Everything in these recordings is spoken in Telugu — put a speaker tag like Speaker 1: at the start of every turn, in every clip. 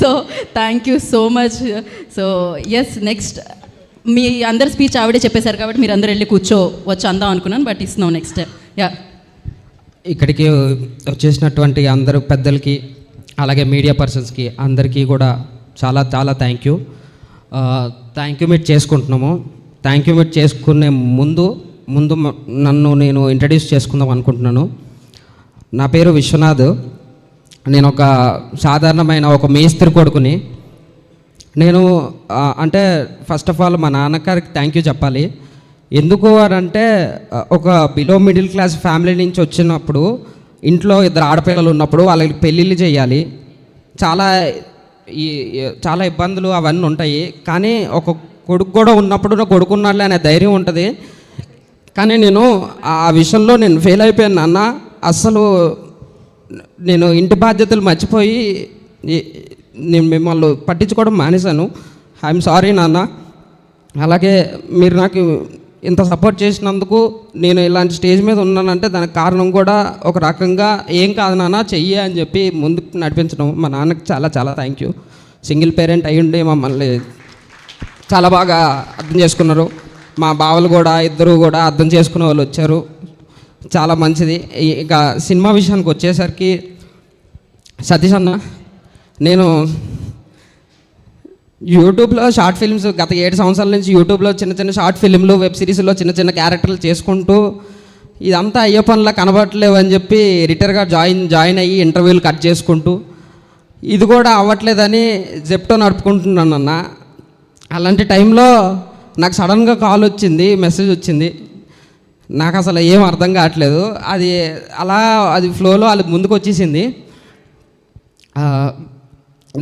Speaker 1: So thank you so much. So yes, next మీ అందరి స్పీచ్ ఆవిడే చెప్పేశారు కాబట్టి మీరు అందరు వెళ్ళి కూర్చోవచ్చు అందాం అనుకున్నాను, బట్ ఇస్తున్నాం నెక్స్ట్. యా,
Speaker 2: ఇక్కడికి వచ్చేసినటువంటి అందరు పెద్దలకి అలాగే మీడియా పర్సన్స్కి అందరికీ కూడా చాలా చాలా థ్యాంక్ యూ మీట్ చేసుకుంటున్నాము. థ్యాంక్ యూ మీట్ చేసుకునే ముందు నన్ను నేను ఇంట్రడ్యూస్ చేసుకుందాం అనుకుంటున్నాను. నా పేరు విశ్వనాథ్. నేను ఒక సాధారణమైన ఒక మేస్త్రి కొడుకుని. నేను అంటే ఫస్ట్ ఆఫ్ ఆల్ మా నాన్నగారికి థ్యాంక్ యూ చెప్పాలి. ఎందుకు అంటే ఒక బిలో మిడిల్ క్లాస్ ఫ్యామిలీ నుంచి వచ్చినప్పుడు ఇంట్లో 2 ఆడపిల్లలు ఉన్నప్పుడు వాళ్ళకి పెళ్ళిళ్ళు చేయాలి, చాలా ఇబ్బందులు అవన్నీ ఉంటాయి. కానీ ఒక కొడుకు కూడా ఉన్నప్పుడు నా కొడుకున్నాడులే అనే ధైర్యం ఉంటుంది. కానీ నేను ఆ విషయంలో నేను ఫెయిల్ అయిపోయాను నాన్న. అస్సలు నేను ఇంటి బాధ్యతలు మర్చిపోయి నేను మిమ్మల్ని పట్టించుకోవడం మానేశాను. ఐఎమ్ సారీ నాన్న. అలాగే మీరు నాకు ఇంత సపోర్ట్ చేసినందుకు నేను ఇలాంటి స్టేజ్ మీద ఉన్నానంటే దానికి కారణం కూడా ఒక రకంగా ఏం కాదు నాన్న చెయ్యి అని చెప్పి ముందుకు నడిపించడం. మా నాన్నకి చాలా చాలా థ్యాంక్ యూ. సింగిల్ పేరెంట్ అయ్యుండి మమ్మల్ని చాలా బాగా అర్థం చేసుకున్నారు. మా బావలు కూడా ఇద్దరు కూడా అర్థం చేసుకునే వాళ్ళు వచ్చారు, చాలా మంచిది. ఇక సినిమా విషయానికి వచ్చేసరికి సతీష్ అన్న, నేను యూట్యూబ్లో షార్ట్ ఫిల్మ్స్ గత 7 సంవత్సరాల నుంచి యూట్యూబ్లో చిన్న చిన్న షార్ట్ ఫిల్మ్లు, వెబ్ సిరీస్లో చిన్న చిన్న క్యారెక్టర్లు చేసుకుంటూ ఇదంతా అయ్యే పనులా కనబడట్లేవు అని చెప్పి రిటైర్గా జాయిన్ అయ్యి ఇంటర్వ్యూలు కట్ చేసుకుంటూ ఇది కూడా అవ్వట్లేదని జెప్టో నడుపుకుంటున్నాను అన్న. అలాంటి టైంలో నాకు సడన్గా కాల్ వచ్చింది, మెసేజ్ వచ్చింది. నాకు అసలు ఏం అర్థం కావట్లేదు. అది ఫ్లోలో అది ముందుకు వచ్చేసింది.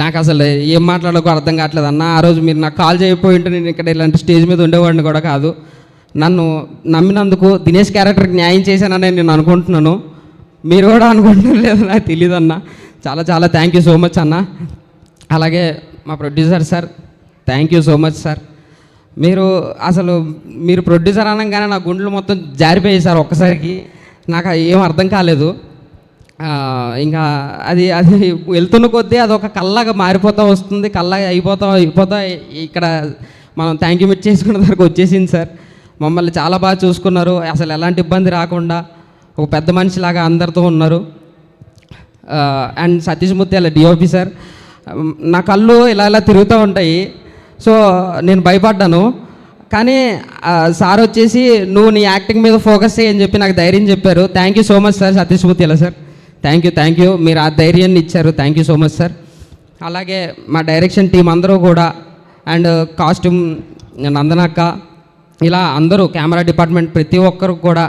Speaker 2: నాకు అసలు ఏం మాట్లాడకో అర్థం కావట్లేదు అన్న. ఆ రోజు మీరు నాకు కాల్ చేయకపోయింటే నేను ఇక్కడ ఇలాంటి స్టేజ్ మీద ఉండేవాడిని కూడా కాదు. నన్ను నమ్మినందుకు దినేష్ క్యారెక్టర్కి న్యాయం చేశానని నేను అనుకుంటున్నాను. మీరు కూడా అనుకుంటున్నారు లేదు నాకు తెలియదు అన్న. చాలా చాలా థ్యాంక్ యూ సో మచ్ అన్న. అలాగే మా producer sir, thank you so much sir. మీరు ప్రొడ్యూసర్ అనగానే నా గుండెలు మొత్తం జారిపోయాయి సార్ ఒక్కసారికి. నాకు ఏం అర్థం కాలేదు. ఇంకా అది వెళ్తున్న కొద్దీ అదొక కళ్ళగా మారిపోతూ వస్తుంది, కళ్ళగా అయిపోతా ఇక్కడ మనం థ్యాంక్ యూ మీట్ చేసుకున్న దగ్గరకు వచ్చేసింది సార్. మమ్మల్ని చాలా బాగా చూసుకున్నారు, అసలు ఎలాంటి ఇబ్బంది రాకుండా ఒక పెద్ద మనిషిలాగా అందరితో ఉన్నారు. అండ్ సతీష్ ముత్యాల డిఓపి సార్, నా కళ్ళు ఇలా తిరుగుతూ ఉంటాయి. సో నేను భయపడ్డాను. కానీ సార్ వచ్చేసి నువ్వు నీ యాక్టింగ్ మీద ఫోకస్ చేయని చెప్పి నాకు ధైర్యం చెప్పారు. Thank you so much sir Satish ముత్యాల సార్. థ్యాంక్ యూ మీరు ఆ ధైర్యాన్ని ఇచ్చారు. Thank you so much sir. అలాగే మా డైరెక్షన్ టీం అందరూ కూడా, అండ్ కాస్ట్యూమ్ నందనక్క, ఇలా అందరూ కెమెరా డిపార్ట్మెంట్ ప్రతి ఒక్కరు కూడా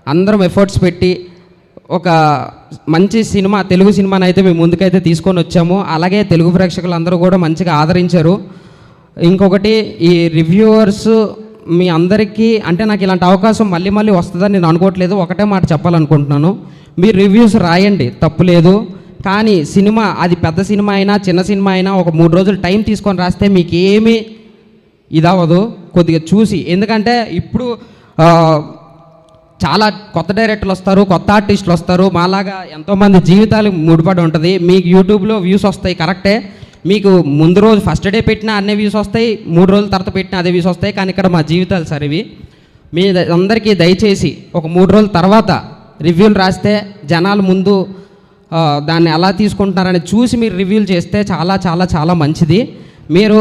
Speaker 2: అందరం ఎఫర్ట్స్ పెట్టి ఒక మంచి సినిమా, తెలుగు సినిమాని అయితే మేము ముందుకైతే తీసుకొని వచ్చాము. అలాగే తెలుగు ప్రేక్షకులు అందరూ కూడా మంచిగా ఆదరించారు. ఇంకొకటి, ఈ రివ్యూవర్స్ మీ అందరికీ అంటే నాకు ఇలాంటి అవకాశం మళ్ళీ వస్తుందని నేను అనుకోవట్లేదు. ఒకటే మాట చెప్పాలనుకుంటున్నాను, మీరు రివ్యూస్ రాయండి, తప్పు లేదు. కానీ సినిమా అది పెద్ద సినిమా అయినా చిన్న సినిమా అయినా ఒక 3 రోజులు టైం తీసుకొని రాస్తే మీకు ఏమీ ఇదవ్వదు. కొద్దిగా చూసి, ఎందుకంటే ఇప్పుడు చాలా కొత్త డైరెక్టర్లు వస్తారు, కొత్త ఆర్టిస్టులు వస్తారు, మాలాగా ఎంతోమంది జీవితాలు ముడిపడి ఉంటుంది. మీకు యూట్యూబ్లో వ్యూస్ వస్తాయి కరెక్టే, మీకు ముందు రోజు ఫస్ట్ డే పెట్టినా అన్ని వ్యూస్ వస్తాయి, 3 రోజుల తర్వాత పెట్టినా అదే వ్యూస్ వస్తాయి. కానీ ఇక్కడ మా జీవితాలు సార్ ఇవి. మీ అందరికీ దయచేసి ఒక 3 రోజుల తర్వాత రివ్యూలు రాస్తే జనాలు ముందు దాన్ని ఎలా తీసుకుంటున్నారని చూసి మీరు రివ్యూలు చేస్తే చాలా చాలా చాలా మంచిది. మీరు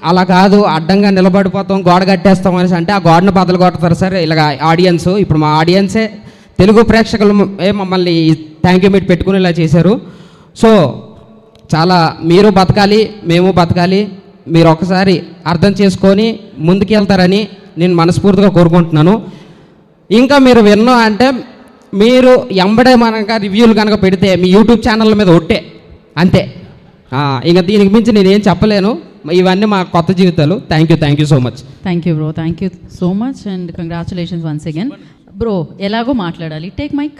Speaker 2: అలా కాదు అడ్డంగా నిలబడిపోతాం, గోడ కట్టేస్తాం అనేసి అంటే ఆ గోడను బద్దలు కొడతారు సార్ ఇలాగ ఆడియన్స్. ఇప్పుడు మా ఆడియన్సే తెలుగు ప్రేక్షకులు మమ్మల్ని థ్యాంక్ యూ మీట్ పెట్టుకునేలా చేశారు. సో చాలా మీరు బతకాలి, మేము బతకాలి, మీరు ఒకసారి అర్థం చేసుకొని ముందుకు వెళ్తారని నేను మనస్ఫూర్తిగా కోరుకుంటున్నాను. ఇంకా మీరు విన్నా అంటే మీరు ఎంబడే మనక రివ్యూలు కనుక పెడితే మీ యూట్యూబ్ ఛానళ్ళ మీద ఒట్టే అంతే. ఇంకా దీనికి మించి నేనేం చెప్పలేను. ఇవన్నీ మా కొత్త జీవితాలు. Thank you so much.
Speaker 1: Thank you bro, thank you so much and congratulations once again. Bro ఎలాగో మాట్లాడాలి, టేక్ మైక్.